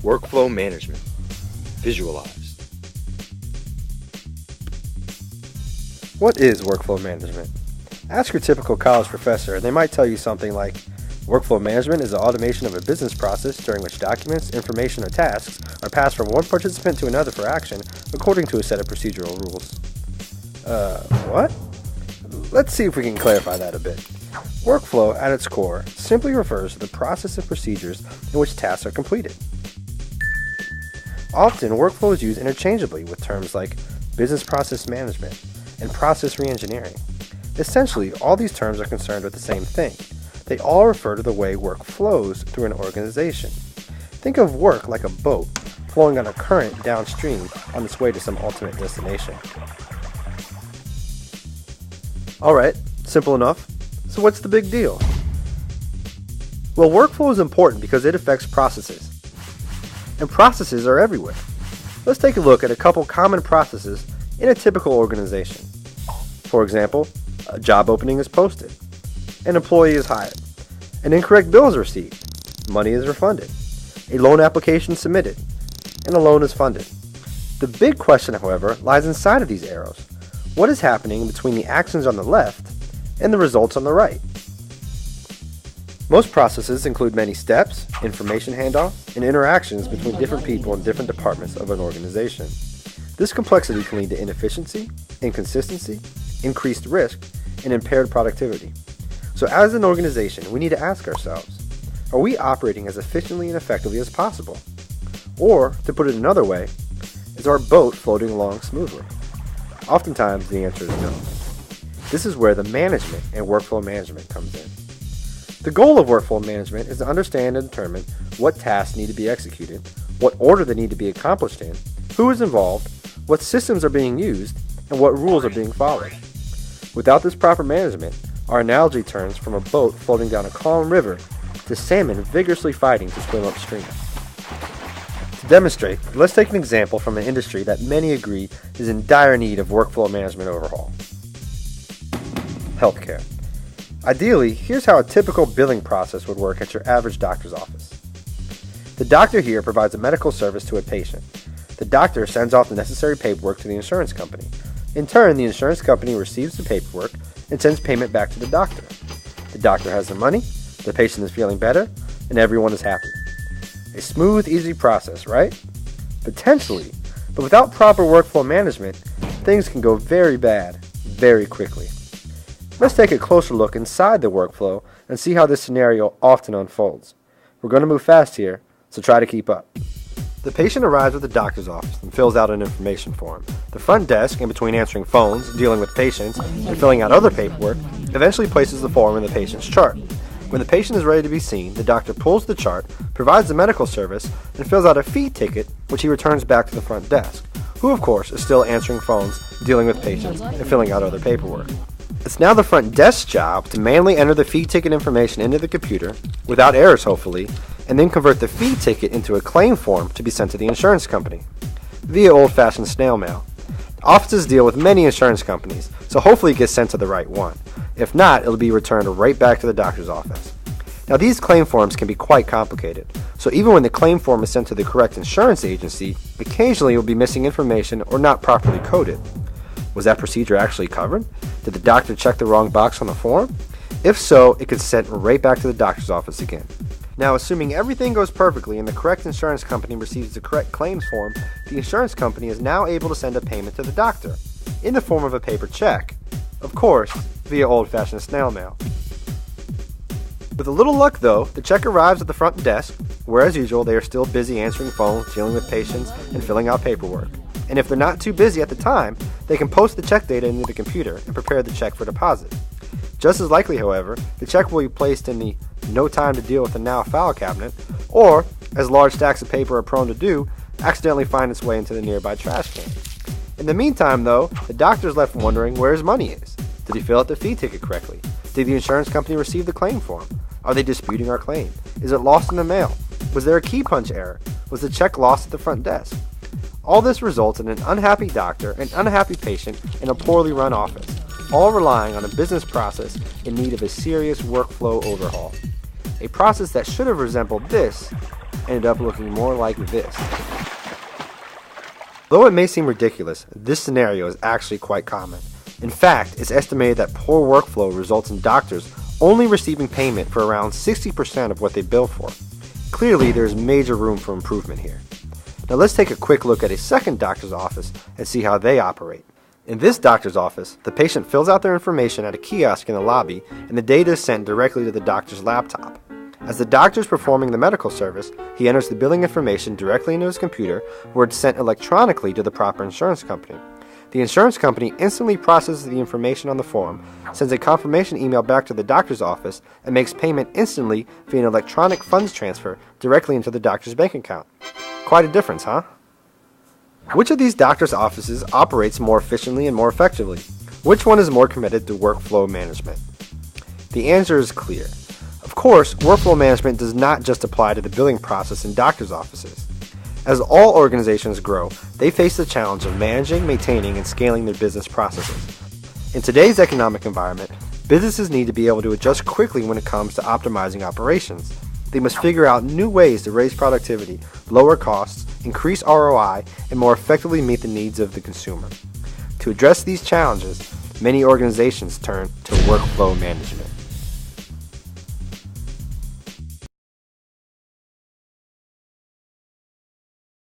Workflow management. Visualized. What is workflow management? Ask your typical college professor and they might tell you something like, workflow management is the automation of a business process during which documents, information, or tasks are passed from one participant to another for action according to a set of procedural rules. What? Let's see if we can clarify that a bit. Workflow, at its core, simply refers to the process of procedures in which tasks are completed. Often, workflow is used interchangeably with terms like business process management and process reengineering. Essentially, all these terms are concerned with the same thing. They all refer to the way work flows through an organization. Think of work like a boat flowing on a current downstream on its way to some ultimate destination. Alright, simple enough. So what's the big deal? Well, workflow is important because it affects processes. And processes are everywhere. Let's take a look at a couple common processes in a typical organization. For example, a job opening is posted. An employee is hired. An incorrect bill is received. Money is refunded. A loan application submitted. And a loan is funded. The big question, however, lies inside of these arrows. What is happening between the actions on the left and the results on the right? Most processes include many steps, information handoffs, and interactions between different people in different departments of an organization. This complexity can lead to inefficiency, inconsistency, increased risk, and impaired productivity. So as an organization, we need to ask ourselves, are we operating as efficiently and effectively as possible? Or, to put it another way, is our boat floating along smoothly? Oftentimes, the answer is no. This is where the management and workflow management comes in. The goal of workflow management is to understand and determine what tasks need to be executed, what order they need to be accomplished in, who is involved, what systems are being used, and what rules are being followed. Without this proper management, our analogy turns from a boat floating down a calm river to salmon vigorously fighting to swim upstream. To demonstrate, let's take an example from an industry that many agree is in dire need of workflow management overhaul. Healthcare. Ideally, here's how a typical billing process would work at your average doctor's office. The doctor here provides a medical service to a patient. The doctor sends off the necessary paperwork to the insurance company. In turn, the insurance company receives the paperwork and sends payment back to the doctor. The doctor has the money, the patient is feeling better, and everyone is happy. A smooth, easy process, right? Potentially, but without proper workflow management, things can go very bad very quickly. Let's take a closer look inside the workflow and see how this scenario often unfolds. We're going to move fast here, so try to keep up. The patient arrives at the doctor's office and fills out an information form. The front desk, in between answering phones, dealing with patients, and filling out other paperwork, eventually places the form in the patient's chart. When the patient is ready to be seen, the doctor pulls the chart, provides the medical service, and fills out a fee ticket, which he returns back to the front desk, who of course is still answering phones, dealing with patients, and filling out other paperwork. It's now the front desk's job to manually enter the fee ticket information into the computer, without errors hopefully, and then convert the fee ticket into a claim form to be sent to the insurance company, via old-fashioned snail mail. Offices deal with many insurance companies, so hopefully it gets sent to the right one. If not, it'll be returned right back to the doctor's office. Now these claim forms can be quite complicated, so even when the claim form is sent to the correct insurance agency, occasionally it will be missing information or not properly coded. Was that procedure actually covered? Did the doctor check the wrong box on the form? If so, it gets sent right back to the doctor's office again. Now, assuming everything goes perfectly and the correct insurance company receives the correct claims form, the insurance company is now able to send a payment to the doctor, in the form of a paper check. Of course, via old-fashioned snail mail. With a little luck though, the check arrives at the front desk, where as usual they are still busy answering phones, dealing with patients, and filling out paperwork. And if they're not too busy at the time, they can post the check data into the computer and prepare the check for deposit. Just as likely, however, the check will be placed in the no time to deal with the now file cabinet, or, as large stacks of paper are prone to do, accidentally find its way into the nearby trash can. In the meantime, though, the doctor is left wondering where his money is. Did he fill out the fee ticket correctly? Did the insurance company receive the claim form? Are they disputing our claim? Is it lost in the mail? Was there a key punch error? Was the check lost at the front desk? All this results in an unhappy doctor, an unhappy patient, and a poorly run office, all relying on a business process in need of a serious workflow overhaul. A process that should have resembled this ended up looking more like this. Though it may seem ridiculous, this scenario is actually quite common. In fact, it's estimated that poor workflow results in doctors only receiving payment for around 60% of what they bill for. Clearly, there's major room for improvement here. Now let's take a quick look at a second doctor's office and see how they operate. In this doctor's office, the patient fills out their information at a kiosk in the lobby, and the data is sent directly to the doctor's laptop. As the doctor is performing the medical service, he enters the billing information directly into his computer, where it's sent electronically to the proper insurance company. The insurance company instantly processes the information on the form, sends a confirmation email back to the doctor's office, and makes payment instantly via an electronic funds transfer directly into the doctor's bank account. Quite a difference, huh? Which of these doctor's offices operates more efficiently and more effectively? Which one is more committed to workflow management? The answer is clear. Of course, workflow management does not just apply to the billing process in doctor's offices. As all organizations grow, they face the challenge of managing, maintaining, and scaling their business processes. In today's economic environment, businesses need to be able to adjust quickly when it comes to optimizing operations. They must figure out new ways to raise productivity, lower costs, increase ROI, and more effectively meet the needs of the consumer. To address these challenges, many organizations turn to workflow management.